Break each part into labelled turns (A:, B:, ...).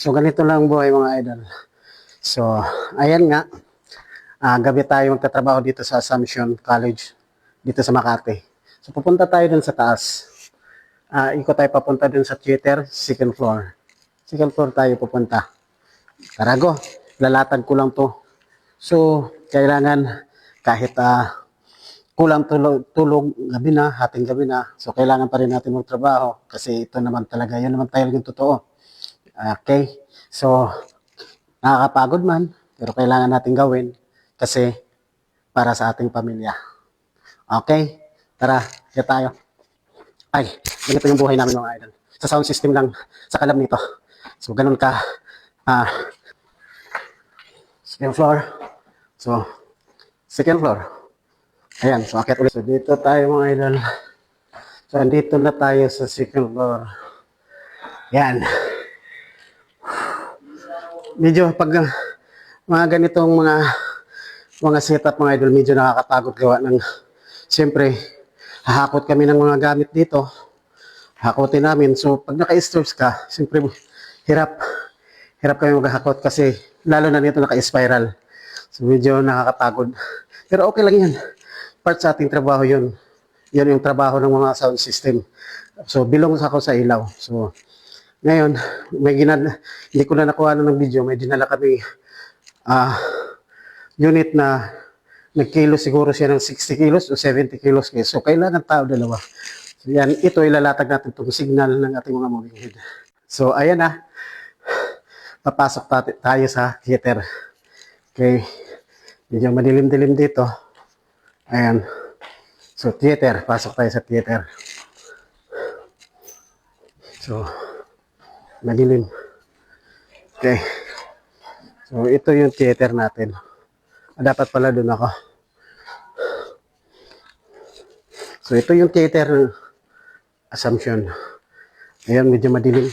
A: So ganito lang buhay mga idol. So ayan nga, gabi tayo magtatrabaho dito sa Assumption College dito sa Makati. So pupunta tayo dun sa taas. Ikot tayo papunta dun sa theater, second floor. Second floor tayo pupunta. Tara go, lalatag ko lang to. So kailangan kahit kulang tulog gabi na, hating gabi na. So kailangan pa rin natin magtrabaho kasi ito naman talaga, yun naman tayo yung totoo. Okay? So nakakapagod man, pero kailangan natin gawin kasi para sa ating pamilya. Okay? Tara, kaya tayo. Ay, ganito yung buhay namin mga idol. Sa sound system lang, sa kalab nito. So, ganun ka. Second floor. So, second floor. Ayan, so akit ulit. So, dito tayo mga idol. So, andito na tayo sa second floor. Yan. Medyo pag mga ganitong mga setup mga idol, medyo nakakapagod gawa ng siyempre hahakot kami ng mga gamit dito, hakotin namin. So pag naka-straps ka, siyempre hirap kami maghakot kasi lalo na nito naka-spiral, so medyo nakakapagod, pero okay lang yan, part sa ating trabaho yun yung trabaho ng mga sound system. So bilong ako sa ilaw. So ngayon hindi ko na nakuha ng video, may dinala kami unit na nagkilo siguro siya ng 60 kilos o 70 kilos. So, kailangan tao dalawa. So, yan. Ito ilalatag natin itong signal ng ating mga moving head. So, ayan na. Papasok tayo sa theater. Okay. Medyo madilim-dilim dito. Ayan. So, theater. Pasok tayo sa theater. So, madilim. Okay. So, ito yung theater natin. Dapat pala doon ako. So, ito yung theater ng Assumption. Ayan, medyo madilim.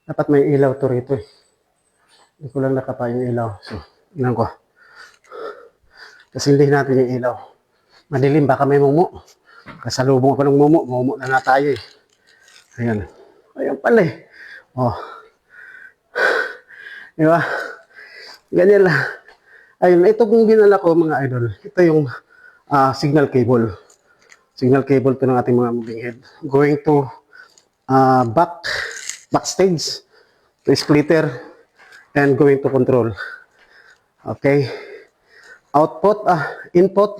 A: Dapat may ilaw to rito eh. Hindi ko lang nakapa yung ilaw. So, inan ko. Kasildihin natin yung ilaw. Madilim, baka may mumu. Kasalubong ako ng mumu. Mumu na nga tayo eh. Ayan. Ayan pala eh. Oh. Diba? Ganyan lang. Ayun, ito kung ginala ko mga idol, ito yung signal cable. Signal cable to ng ating mga moving head. Going to backstage, to splitter, and going to control. Okay. Output, input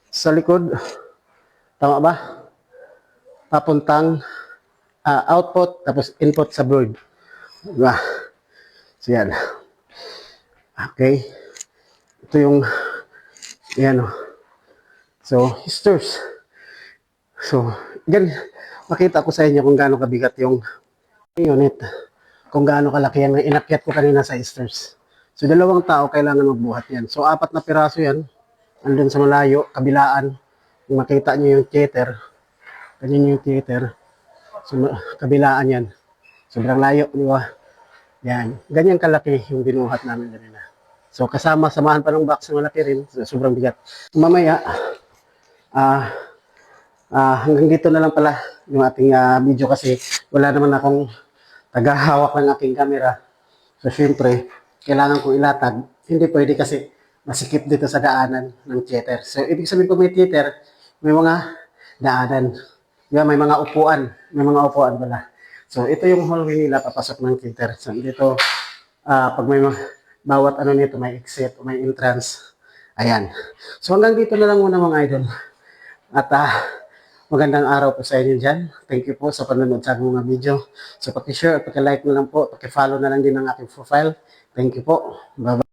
A: sa likod. Tama ba? Papuntang output, tapos input sa board. Diba? So yan. Okay. Ito yung, yan o. So, histers. So, yan, makita ko sa inyo kung gaano kabigat yung unit. Kung gaano kalaki yan. Inakyat ko kanina sa histers. So, 2 tao kailangan magbuhat yan. So, 4 na piraso yan. Andun sa malayo, kabilaan. Kung makita nyo yung theater. Ganyan yung theater. So, kabilaan yan. Sobrang layo, di ba? Yan. Ganyan kalaki yung binuhat namin kanina. So, kasama, samahan pa ng box na malaki rin. Sobrang bigat. Mamaya, hanggang dito na lang pala yung ating video kasi wala naman akong tagahawak ng aking camera. So, syempre, kailangan kong ilatag. Hindi pwede kasi masikip dito sa daanan ng theater. So, ibig sabihin ko may theater, may mga daanan. Diba? May mga upuan. May mga upuan pala. So, ito yung hallway nila papasok ng theater. So, dito, pag may bawat ano nito, may exit o may entrance. Ayan. So hanggang dito na lang muna mga idol. At magandang araw po sa inyo dyan. Thank you po sa panonood sa aking mga video. So paki-share at paki-like na lang po. Paki-follow na lang din ang aking profile. Thank you po. Bye-bye.